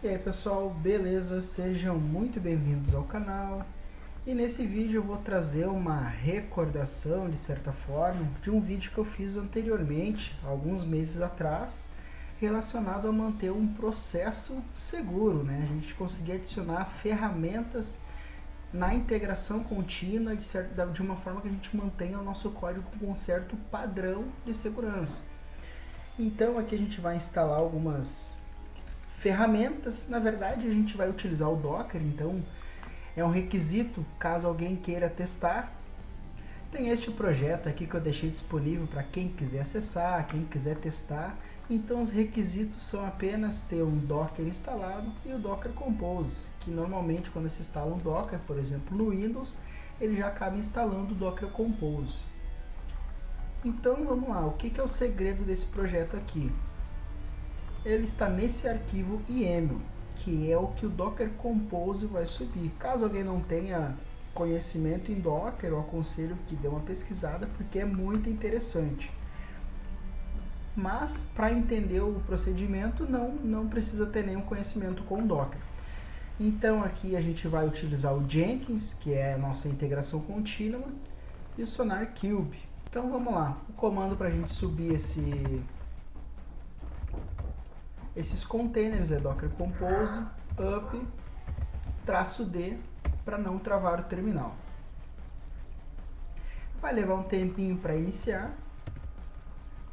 E aí pessoal, beleza? Sejam muito bem-vindos ao canal. E nesse vídeo eu vou trazer uma recordação, de certa forma, de um vídeo que eu fiz anteriormente, alguns meses atrás, relacionado a manter um processo seguro, né? A gente conseguir adicionar ferramentas na integração contínua de uma forma que a gente mantenha o nosso código com um certo padrão de segurança. Então aqui a gente vai instalar algumas ferramentas. Na verdade a gente vai utilizar o Docker, então é um requisito caso alguém queira testar. Tem este projeto aqui que eu deixei disponível para quem quiser acessar, quem quiser testar. Então os requisitos são apenas ter um Docker instalado e o Docker Compose, que normalmente quando se instala um Docker, por exemplo no Windows, ele já acaba instalando o Docker Compose. Então vamos lá, o que é o segredo desse projeto aqui? Ele está nesse arquivo YAML, que é o que o Docker Compose vai subir. Caso alguém não tenha conhecimento em Docker, eu aconselho que dê uma pesquisada, porque é muito interessante. Mas, para entender o procedimento, não precisa ter nenhum conhecimento com Docker. Então, aqui a gente vai utilizar o Jenkins, que é a nossa integração contínua, e o SonarQube. Então, vamos lá. O comando para a gente subir esses containers é Docker Compose up -d para não travar o terminal. Vai levar um tempinho para iniciar,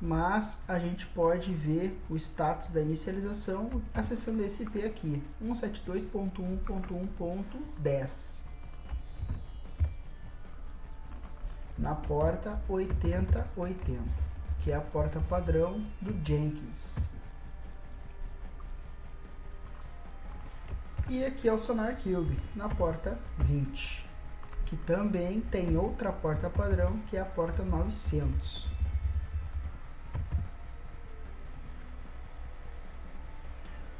mas a gente pode ver o status da inicialização acessando esse IP aqui, 172.1.1.10, na porta 8080, que é a porta padrão do Jenkins. E aqui é o SonarQube, na porta 20, que também tem outra porta padrão, que é a porta 900.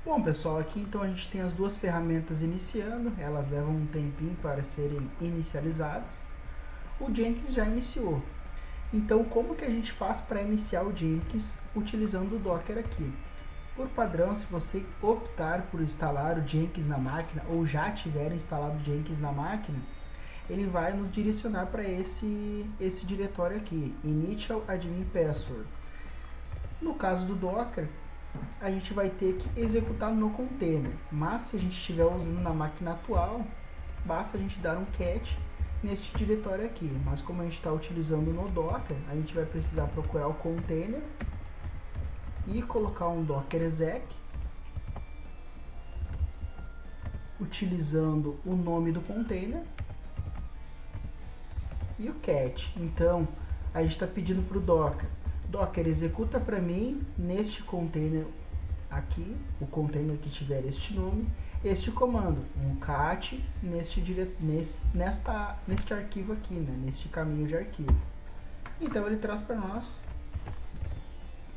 Bom pessoal, aqui então a gente tem as duas ferramentas iniciando, elas levam um tempinho para serem inicializadas. O Jenkins já iniciou. Então como que a gente faz para iniciar o Jenkins utilizando o Docker aqui? Por padrão, se você optar por instalar o Jenkins na máquina ou já tiver instalado o Jenkins na máquina, ele vai nos direcionar para esse diretório aqui, initial admin password. No caso do Docker, a gente vai ter que executar no container, mas se a gente estiver usando na máquina atual, basta a gente dar um cat neste diretório aqui. Mas como a gente está utilizando no Docker, a gente vai precisar procurar o container e colocar um docker exec, utilizando o nome do container e o cat. Então a gente está pedindo para o Docker executa para mim neste container aqui, o container que tiver este nome, este comando, um cat neste arquivo aqui, né, neste caminho de arquivo. Então ele traz para nós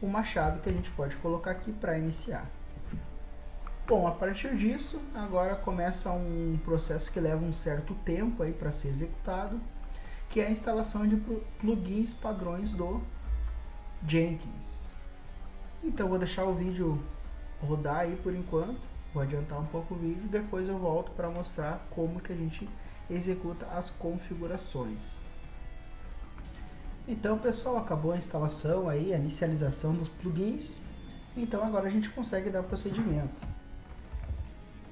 uma chave que a gente pode colocar aqui para iniciar. Bom, a partir disso, agora começa um processo que leva um certo tempo aí para ser executado, que é a instalação de plugins padrões do Jenkins. Então vou deixar o vídeo rodar aí por enquanto, vou adiantar um pouco o vídeo, depois eu volto para mostrar como que a gente executa as configurações. Então pessoal, acabou a instalação aí, a inicialização dos plugins, então agora a gente consegue dar procedimento.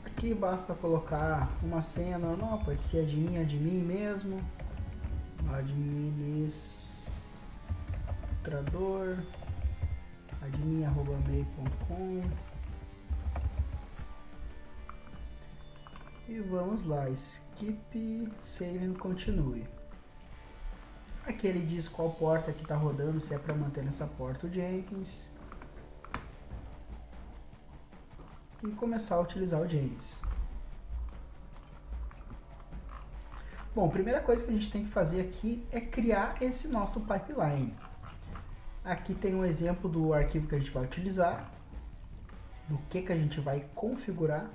Aqui basta colocar uma senha normal, pode ser admin mesmo, administrador, admin@mail.com, e vamos lá, skip, save and continue. Aqui ele diz qual porta que está rodando, se é para manter nessa porta o Jenkins. E começar a utilizar o Jenkins. Bom, a primeira coisa que a gente tem que fazer aqui é criar esse nosso pipeline. Aqui tem um exemplo do arquivo que a gente vai utilizar, do que a gente vai configurar.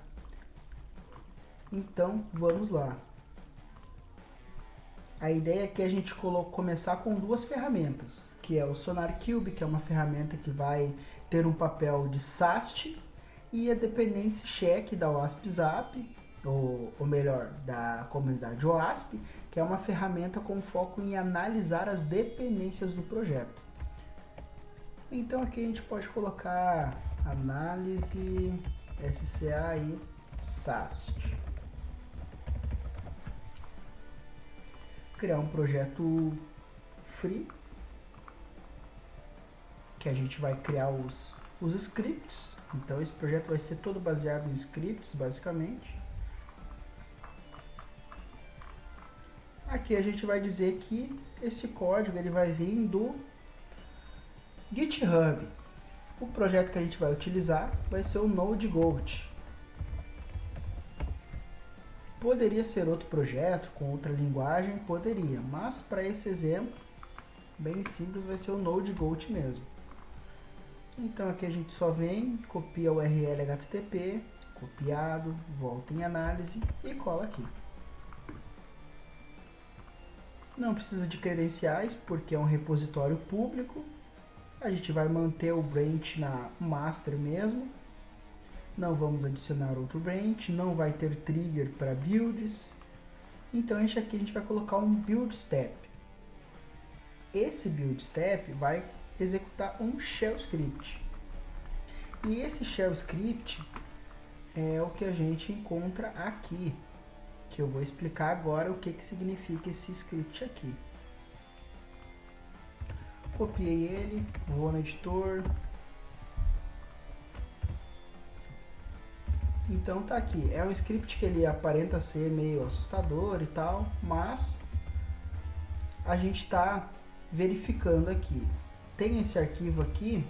Então, vamos lá. A ideia é que a gente começar com duas ferramentas, que é o SonarQube, que é uma ferramenta que vai ter um papel de SAST, e a dependência check da OASP-Zap, ou melhor, da comunidade OASP, que é uma ferramenta com foco em analisar as dependências do projeto. Então aqui a gente pode colocar análise SCA e SAST. Criar um projeto free, que a gente vai criar os scripts. Então esse projeto vai ser todo baseado em scripts, basicamente. Aqui a gente vai dizer que esse código ele vai vir do GitHub. O projeto que a gente vai utilizar vai ser o Node.Goat. Poderia ser outro projeto com outra linguagem, poderia, mas para esse exemplo, bem simples, vai ser o Node.Goat mesmo. Então aqui a gente só vem, copia o URL HTTP, copiado, volta em análise e cola aqui. Não precisa de credenciais porque é um repositório público. A gente vai manter o branch na master mesmo. Não vamos adicionar outro branch, não vai ter trigger para builds. Então aqui a gente vai colocar um build step. Esse build step vai executar um shell script. E esse shell script é o que a gente encontra aqui, que eu vou explicar agora o que significa esse script aqui. Copiei ele, vou no editor. Então tá aqui, é um script que ele aparenta ser meio assustador e tal, mas a gente está verificando aqui. Tem esse arquivo aqui,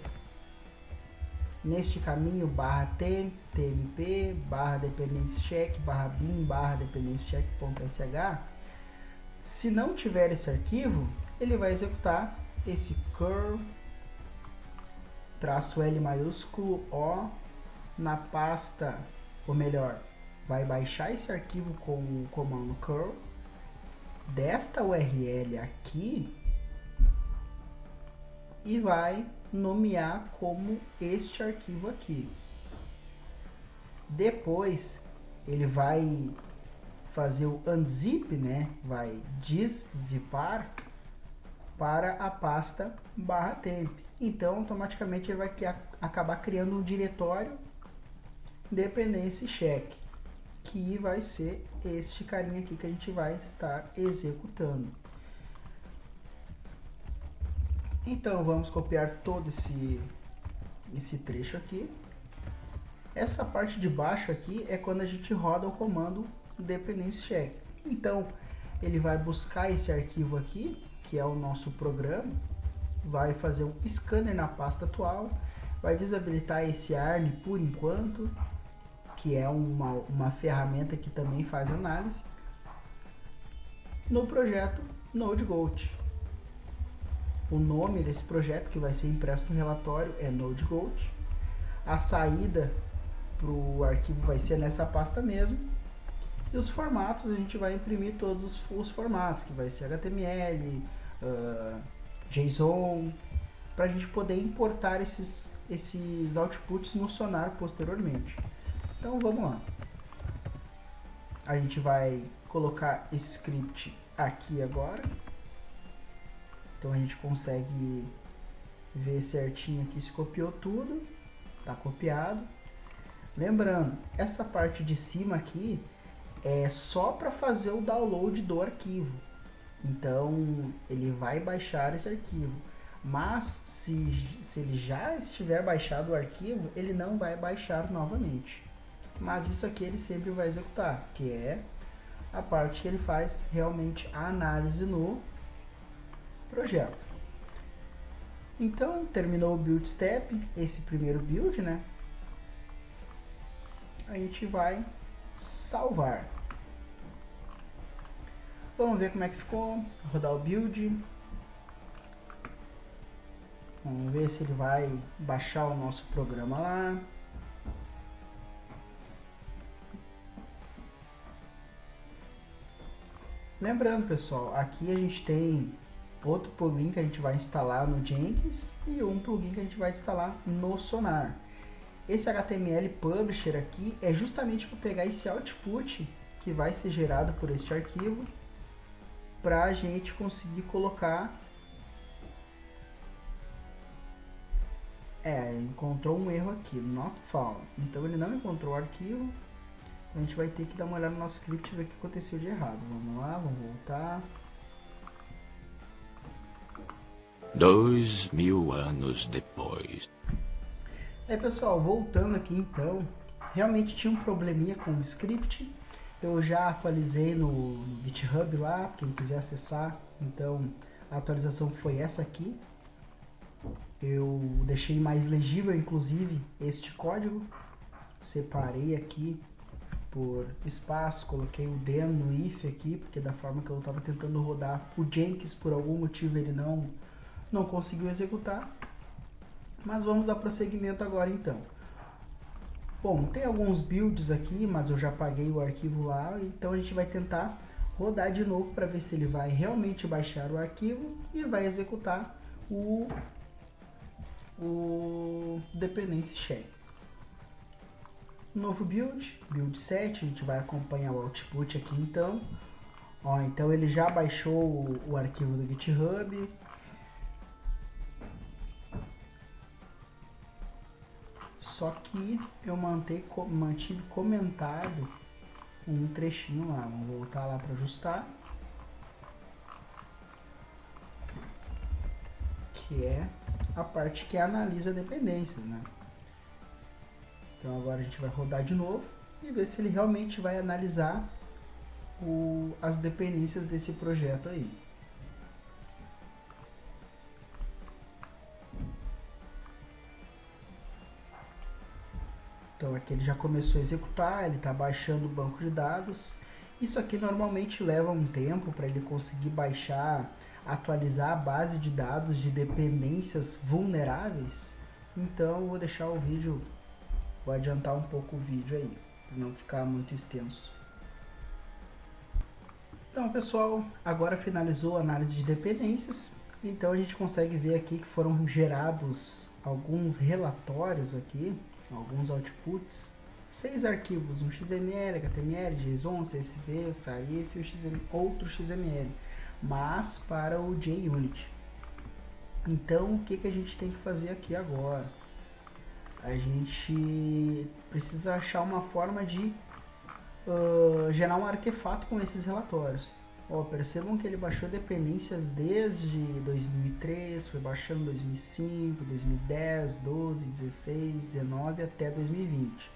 neste caminho /tmp, /dependencycheck, /bin, /dependencycheck.sh. Se não tiver esse arquivo, ele vai executar esse curl -L maiúsculo O na pasta, ou melhor, vai baixar esse arquivo com o comando curl desta URL aqui e vai nomear como este arquivo aqui. Depois ele vai fazer o unzip, né? Vai deszipar para a pasta /temp. Então automaticamente ele vai acabar criando um diretório dependency check, que vai ser este carinha aqui que a gente vai estar executando. Então vamos copiar todo esse trecho aqui. Essa parte de baixo aqui é quando a gente roda o comando dependency check. Então ele vai buscar esse arquivo aqui, que é o nosso programa, vai fazer um scanner na pasta atual, vai desabilitar esse ARN por enquanto, que é uma ferramenta que também faz análise, no projeto Node.Goat. O nome desse projeto que vai ser impresso no relatório é Node.Goat. A saída para o arquivo vai ser nessa pasta mesmo. E os formatos, a gente vai imprimir todos os formatos, que vai ser HTML, JSON, para a gente poder importar esses outputs no Sonar posteriormente. Então vamos lá. A gente vai colocar esse script aqui agora. Então a gente consegue ver certinho aqui se copiou tudo. Está copiado. Lembrando, essa parte de cima aqui é só para fazer o download do arquivo. Então ele vai baixar esse arquivo. Mas se ele já estiver baixado o arquivo, ele não vai baixar novamente. Mas isso aqui ele sempre vai executar, que é a parte que ele faz realmente a análise no projeto. Então, terminou o build step, esse primeiro build, né? A gente vai salvar. Vamos ver como é que ficou, rodar o build. Vamos ver se ele vai baixar o nosso programa lá. Lembrando, pessoal, aqui a gente tem outro plugin que a gente vai instalar no Jenkins e um plugin que a gente vai instalar no Sonar. Esse HTML Publisher aqui é justamente para pegar esse output que vai ser gerado por este arquivo para a gente conseguir colocar. Encontrou um erro aqui, not found. Então ele não encontrou o arquivo. A gente vai ter que dar uma olhada no nosso script e ver o que aconteceu de errado. Vamos lá, vamos voltar. 2000 anos depois. Pessoal, voltando aqui então, realmente tinha um probleminha com o script. Eu já atualizei no GitHub lá, quem quiser acessar. Então a atualização foi essa aqui. Eu deixei mais legível, inclusive, este código. Separei aqui por espaço, coloquei o then no if aqui, porque da forma que eu estava tentando rodar o Jenkins, por algum motivo ele não conseguiu executar. Mas vamos dar prosseguimento agora então. Bom, tem alguns builds aqui, mas eu já apaguei o arquivo lá, então a gente vai tentar rodar de novo para ver se ele vai realmente baixar o arquivo e vai executar o dependency check. Novo build 7, a gente vai acompanhar o output aqui então. Então ele já baixou o arquivo do GitHub. Só que eu mantive comentado um trechinho lá. Vamos voltar lá para ajustar. Que é a parte que analisa dependências, né? Então agora a gente vai rodar de novo e ver se ele realmente vai analisar as dependências desse projeto aí. Então aqui ele já começou a executar, ele está baixando o banco de dados. Isso aqui normalmente leva um tempo para ele conseguir baixar, atualizar a base de dados de dependências vulneráveis. Então eu vou deixar o vídeo, vou adiantar um pouco o vídeo aí, para não ficar muito extenso. Então pessoal, agora finalizou a análise de dependências. Então a gente consegue ver aqui que foram gerados alguns relatórios aqui, alguns outputs, 6 arquivos, um XML, HTML, JSON, CSV, o Serif e outro XML, mas para o JUnit. Então o que a gente tem que fazer aqui agora? A gente precisa achar uma forma de gerar um artefato com esses relatórios. Percebam que ele baixou dependências desde 2003, foi baixando 2005, 2010, 12, 16, 19 até 2020.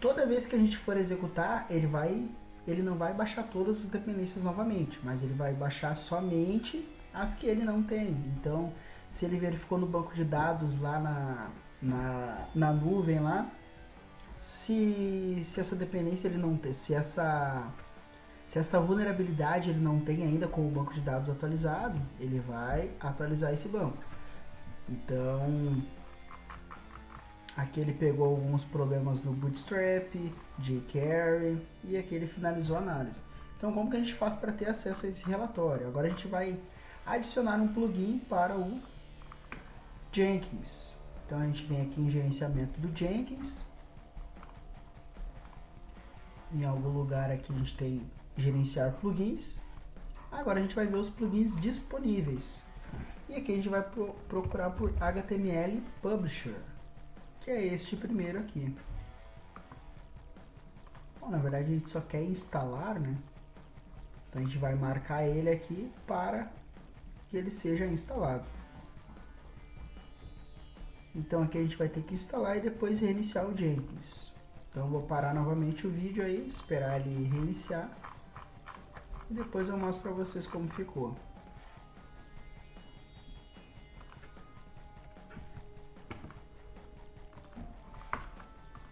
Toda vez que a gente for executar, ele não vai baixar todas as dependências novamente, mas ele vai baixar somente as que ele não tem. Então, se ele verificou no banco de dados lá na nuvem lá, se essa dependência ele não tem, se essa vulnerabilidade ele não tem ainda com o banco de dados atualizado, ele vai atualizar esse banco. Então, aqui ele pegou alguns problemas no Bootstrap, jQuery, e aqui ele finalizou a análise. Então, como que a gente faz para ter acesso a esse relatório? Agora a gente vai adicionar um plugin para o Jenkins. Então, a gente vem aqui em gerenciamento do Jenkins. Em algum lugar aqui a gente tem gerenciar plugins. Agora a gente vai ver os plugins disponíveis. E aqui a gente vai procurar por HTML Publisher, que é este primeiro aqui. Bom, na verdade a gente só quer instalar, né? Então a gente vai marcar ele aqui para que ele seja instalado. Então aqui a gente vai ter que instalar e depois reiniciar o Jenkins. Então eu vou parar novamente o vídeo aí, esperar ele reiniciar. E depois eu mostro para vocês como ficou.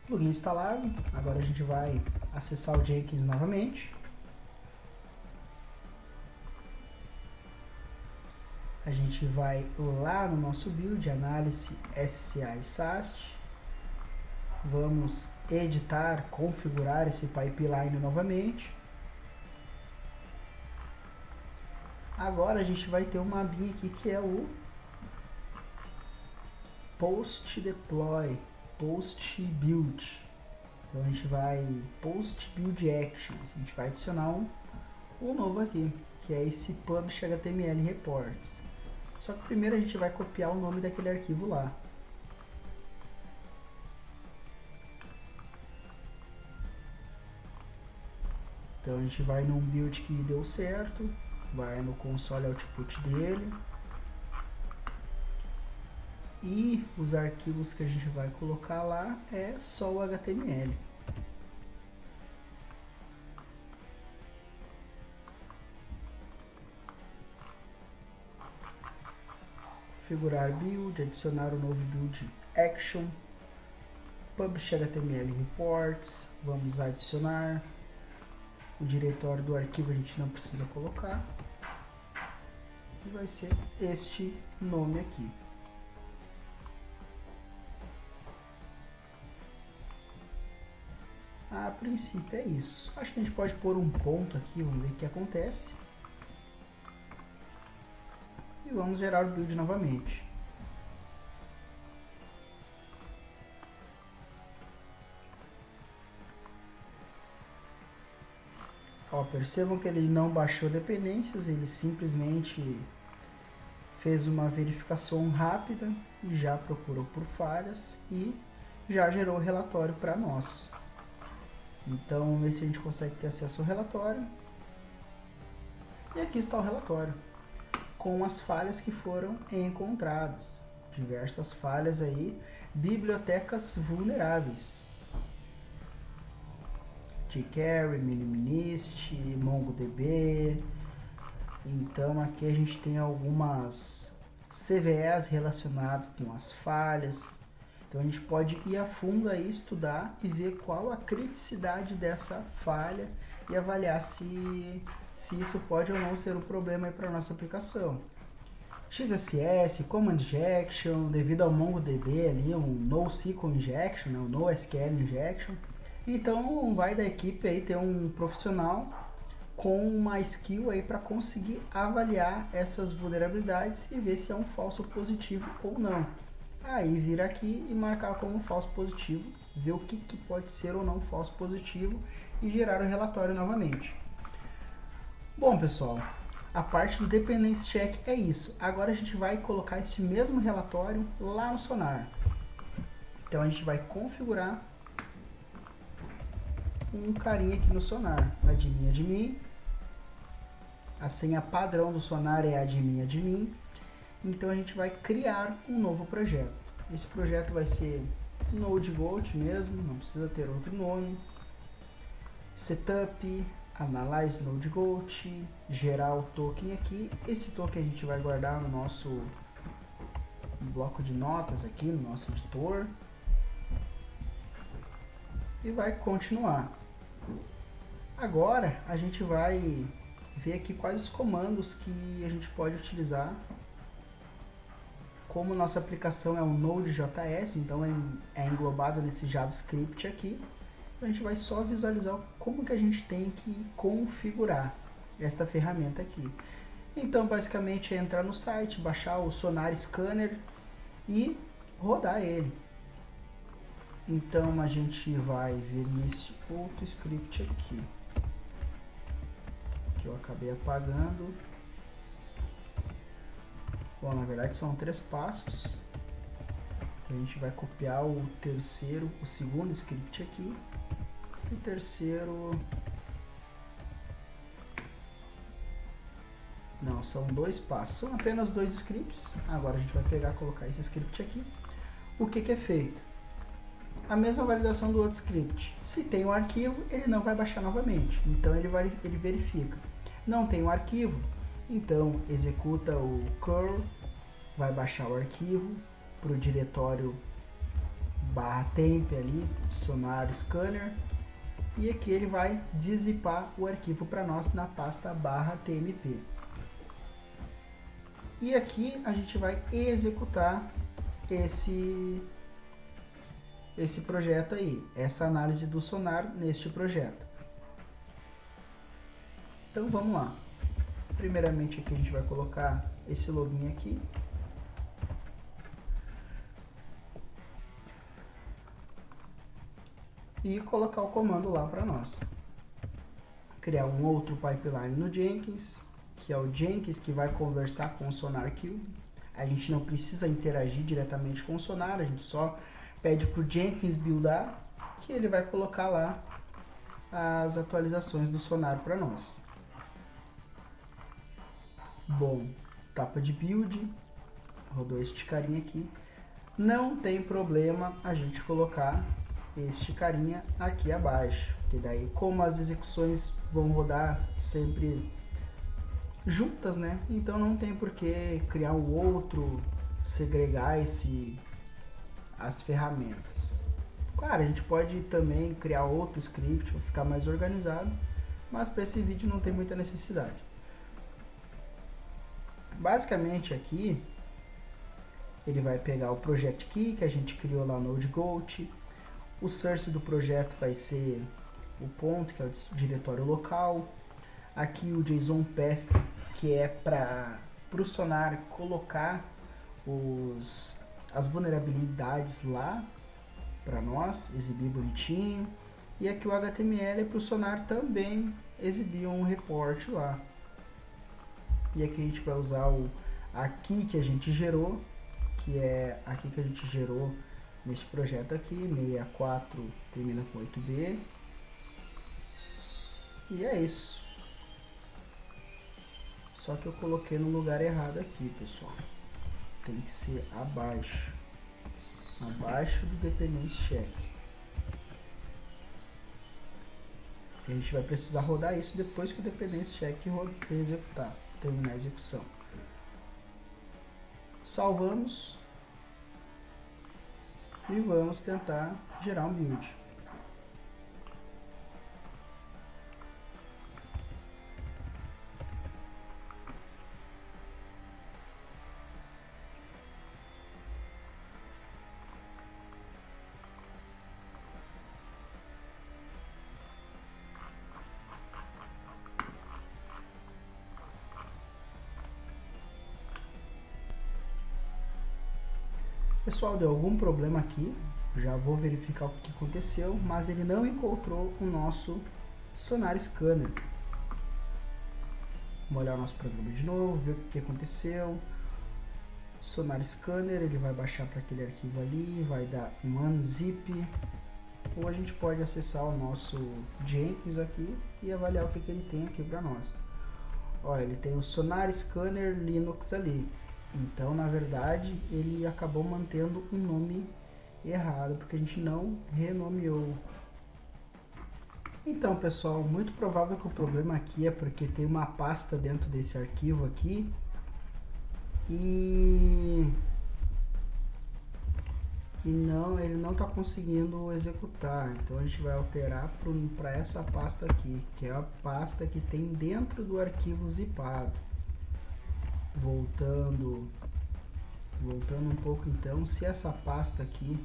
Plugin instalado. Agora a gente vai acessar o Jenkins novamente. A gente vai lá no nosso build, análise SCA e SAST. Vamos editar, configurar esse pipeline novamente. Agora a gente vai ter uma abinha aqui que é o Post Deploy. post build. Então a gente vai post build actions, a gente vai adicionar um novo aqui, que é esse publish HTML reports. Só que primeiro a gente vai copiar o nome daquele arquivo lá. Então a gente vai num build que deu certo, vai no console output dele. E os arquivos que a gente vai colocar lá é só o HTML. Configurar build, adicionar o novo build action, publish HTML reports, vamos adicionar. O diretório do arquivo a gente não precisa colocar. E vai ser este nome aqui. A princípio é isso. Acho que a gente pode pôr um ponto aqui, vamos ver o que acontece. E vamos gerar o build novamente. Ó, percebam que ele não baixou dependências, ele simplesmente fez uma verificação rápida e já procurou por falhas e já gerou o relatório para nós. Então, vamos ver se a gente consegue ter acesso ao relatório. E aqui está o relatório, com as falhas que foram encontradas. Diversas falhas aí, bibliotecas vulneráveis. jQuery, Miniminist, MongoDB. Então aqui a gente tem algumas CVEs relacionadas com as falhas. Então a gente pode ir a fundo aí, estudar e ver qual a criticidade dessa falha e avaliar se isso pode ou não ser um problema para a nossa aplicação. XSS, Command Injection, devido ao MongoDB ali, um NoSQL Injection, um NoSQL Injection. Então vai da equipe aí ter um profissional com uma skill aí para conseguir avaliar essas vulnerabilidades e ver se é um falso positivo ou não. Aí vir aqui e marcar como falso positivo, ver o que pode ser ou não falso positivo e gerar o relatório novamente. Bom pessoal, a parte do Dependency Check é isso. Agora a gente vai colocar esse mesmo relatório lá no Sonar. Então a gente vai configurar um carinha aqui no Sonar, admin. A senha padrão do Sonar é admin. Então a gente vai criar um novo projeto. Esse projeto vai ser NodeGoat mesmo, não precisa ter outro nome. Setup, Analyze NodeGoat, gerar o token aqui. Esse token a gente vai guardar no nosso bloco de notas aqui, no nosso editor. E vai continuar. Agora a gente vai ver aqui quais os comandos que a gente pode utilizar. Como nossa aplicação é um Node.js, então é englobado nesse JavaScript aqui, a gente vai só visualizar como que a gente tem que configurar esta ferramenta aqui. Então basicamente é entrar no site, baixar o Sonar Scanner e rodar ele. Então a gente vai ver nesse outro script aqui, que eu acabei apagando. Bom, na verdade são 3 passos. Então a gente vai copiar o segundo script aqui. E o terceiro... Não, são 2 passos. São apenas 2 scripts. Agora a gente vai pegar e colocar esse script aqui. O que é feito? A mesma validação do outro script. Se tem um arquivo, ele não vai baixar novamente. Então ele verifica. Não tem um arquivo, então executa o curl, vai baixar o arquivo para o diretório /temp ali, Sonar Scanner, e aqui ele vai dizipar o arquivo para nós na pasta /tmp. E aqui a gente vai executar esse projeto aí, essa análise do Sonar neste projeto. Então vamos lá. Primeiramente aqui a gente vai colocar esse login aqui. e colocar o comando lá para nós. Criar um outro pipeline no Jenkins, que é o Jenkins que vai conversar com o SonarQube. A gente não precisa interagir diretamente com o Sonar, a gente só pede para o Jenkins buildar, que ele vai colocar lá as atualizações do Sonar para nós. Bom, etapa de build, rodou este carinha aqui. Não tem problema a gente colocar este carinha aqui abaixo, que daí como as execuções vão rodar sempre juntas, né? Então não tem por que criar um outro, segregar as ferramentas. Claro, a gente pode também criar outro script para ficar mais organizado, mas para esse vídeo não tem muita necessidade. Basicamente aqui ele vai pegar o project key que a gente criou lá no NodeGoat. O source do projeto vai ser o ponto, que é o diretório local. Aqui o JSON path, que é para o Sonar colocar as vulnerabilidades lá para nós, exibir bonitinho. E aqui o HTML é para o Sonar também exibir um report lá. E aqui a gente vai usar o aqui que a gente gerou, que é aqui que a gente gerou neste projeto aqui, 64 termina com 8B. E é isso. Só que eu coloquei no lugar errado aqui, pessoal. Tem que ser abaixo. Abaixo do dependency check. A gente vai precisar rodar isso depois que o dependency check executar, terminar a execução. Salvamos. E vamos tentar gerar um build. Pessoal, deu algum problema aqui, já vou verificar o que aconteceu, mas ele não encontrou o nosso Sonar Scanner. Vamos olhar o nosso programa de novo, ver o que aconteceu. Sonar Scanner, ele vai baixar para aquele arquivo ali, vai dar um unzip, ou a gente pode acessar o nosso Jenkins aqui e avaliar o que ele tem aqui para nós. Olha, ele tem o Sonar Scanner Linux ali. Então, na verdade, ele acabou mantendo um nome errado, porque a gente não renomeou. Então, pessoal, muito provável que o problema aqui é porque tem uma pasta dentro desse arquivo aqui e ele não está conseguindo executar. Então, a gente vai alterar para essa pasta aqui, que é a pasta que tem dentro do arquivo zipado. Voltando um pouco, então, se essa pasta aqui,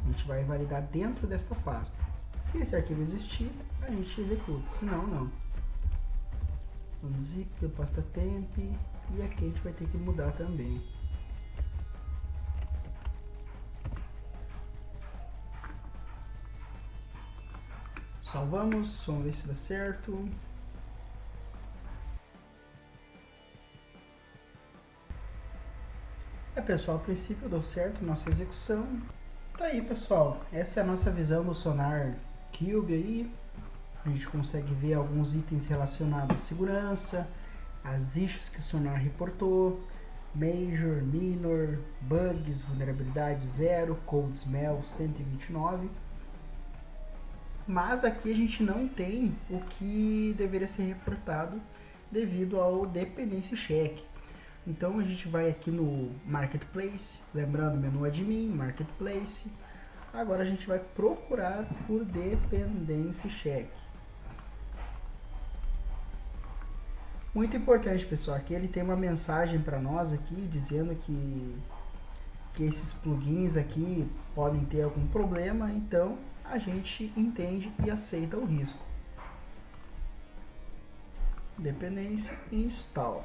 a gente vai validar dentro desta pasta. Se esse arquivo existir, a gente executa, senão não. Vamos zip, pasta temp, e aqui a gente vai ter que mudar também. Salvamos, vamos ver se dá certo. Pessoal, a princípio deu certo nossa execução. Tá aí, pessoal, essa é a nossa visão do SonarQube aí. A gente consegue ver alguns itens relacionados à segurança, as issues que o Sonar reportou, Major, Minor, Bugs, Vulnerabilidade 0, Code Smell 129. Mas aqui a gente não tem o que deveria ser reportado devido ao Dependency Check. Então a gente vai aqui no Marketplace, lembrando menu admin, Marketplace. Agora a gente vai procurar por Dependency Check. Muito importante, pessoal, aqui ele tem uma mensagem para nós aqui dizendo que esses plugins aqui podem ter algum problema, então a gente entende e aceita o risco. Dependency Install.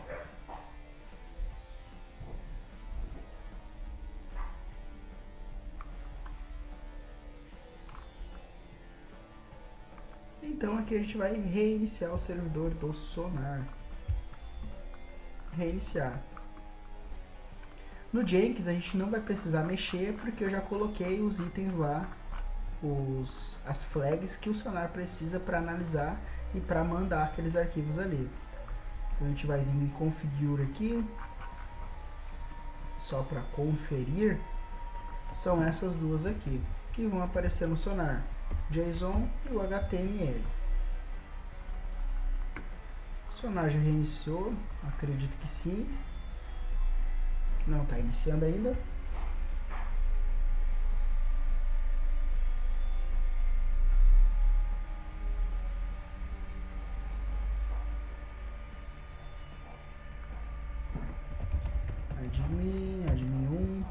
Então aqui a gente vai reiniciar o servidor do Sonar. Reiniciar. No Jenkins a gente não vai precisar mexer porque eu já coloquei os itens lá, as flags que o Sonar precisa para analisar e para mandar aqueles arquivos ali. Então a gente vai vir em Configure aqui, só para conferir, são essas duas aqui, que vão aparecer no Sonar, JSON e o HTML. O Sonar já reiniciou, acredito que sim. Não está iniciando ainda. Admin 1.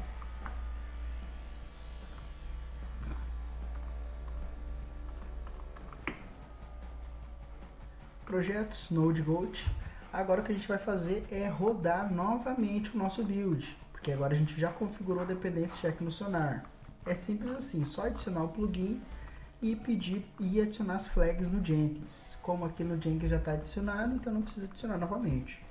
Projetos, Node Goat. Agora o que a gente vai fazer é rodar novamente o nosso build, porque agora a gente já configurou a dependência check no Sonar. É simples assim, só adicionar o plugin e pedir e adicionar as flags no Jenkins. Como aqui no Jenkins já está adicionado, então não precisa adicionar novamente.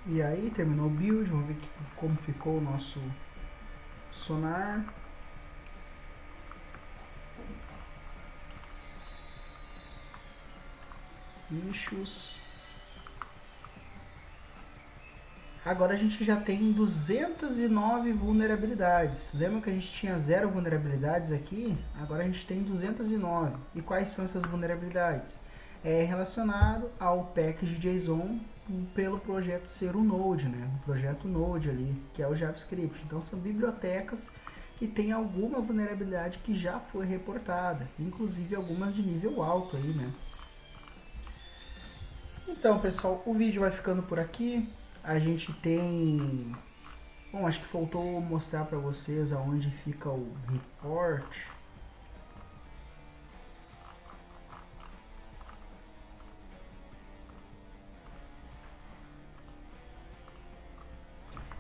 E aí, terminou o build, vamos ver como ficou o nosso Sonar. Issues. Agora a gente já tem 209 vulnerabilidades. Lembra que a gente tinha 0 vulnerabilidades aqui? Agora a gente tem 209. E quais são essas vulnerabilidades? É relacionado ao package JSON pelo projeto ser o Node, né? O projeto Node ali, que é o JavaScript. Então são bibliotecas que têm alguma vulnerabilidade que já foi reportada, inclusive algumas de nível alto aí, né? Então, pessoal, o vídeo vai ficando por aqui. A gente tem... Bom, acho que faltou mostrar para vocês aonde fica o report.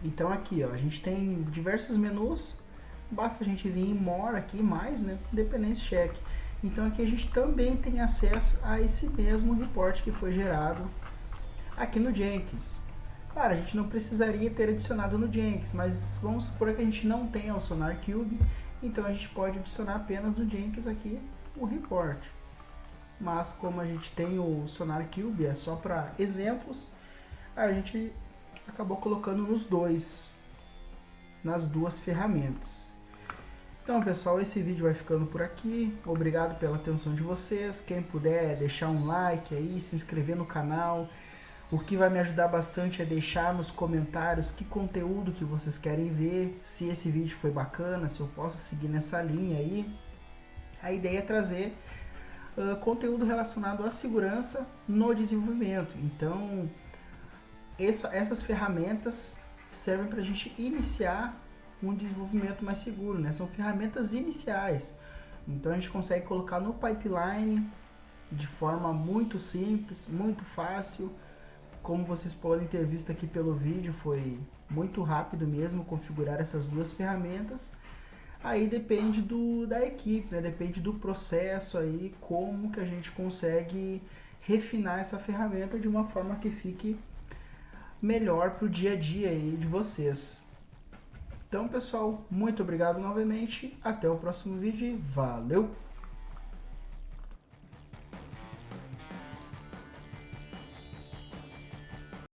Então aqui, ó, a gente tem diversos menus, basta a gente vir em More aqui, mais, né, Dependency Check. Então aqui a gente também tem acesso a esse mesmo report que foi gerado aqui no Jenkins. Claro, a gente não precisaria ter adicionado no Jenkins, mas vamos supor que a gente não tenha o SonarQube, então a gente pode adicionar apenas no Jenkins aqui o report. Mas como a gente tem o SonarQube, é só para exemplos, a gente acabou colocando nas duas ferramentas. Então, pessoal, esse vídeo vai ficando por aqui. Obrigado pela atenção de vocês. Quem puder deixar um like aí, se inscrever no canal. O que vai me ajudar bastante é deixar nos comentários que conteúdo que vocês querem ver, se esse vídeo foi bacana, se eu posso seguir nessa linha aí. A ideia é trazer conteúdo relacionado à segurança no desenvolvimento. Então, essas ferramentas servem para a gente iniciar um desenvolvimento mais seguro, né? São ferramentas iniciais. Então a gente consegue colocar no pipeline de forma muito simples, muito fácil. Como vocês podem ter visto aqui pelo vídeo, foi muito rápido mesmo configurar essas duas ferramentas. Aí depende da equipe, né? Depende do processo aí, como que a gente consegue refinar essa ferramenta de uma forma que fique melhor para o dia a dia aí de vocês. Então, pessoal, muito obrigado novamente. Até o próximo vídeo. Valeu!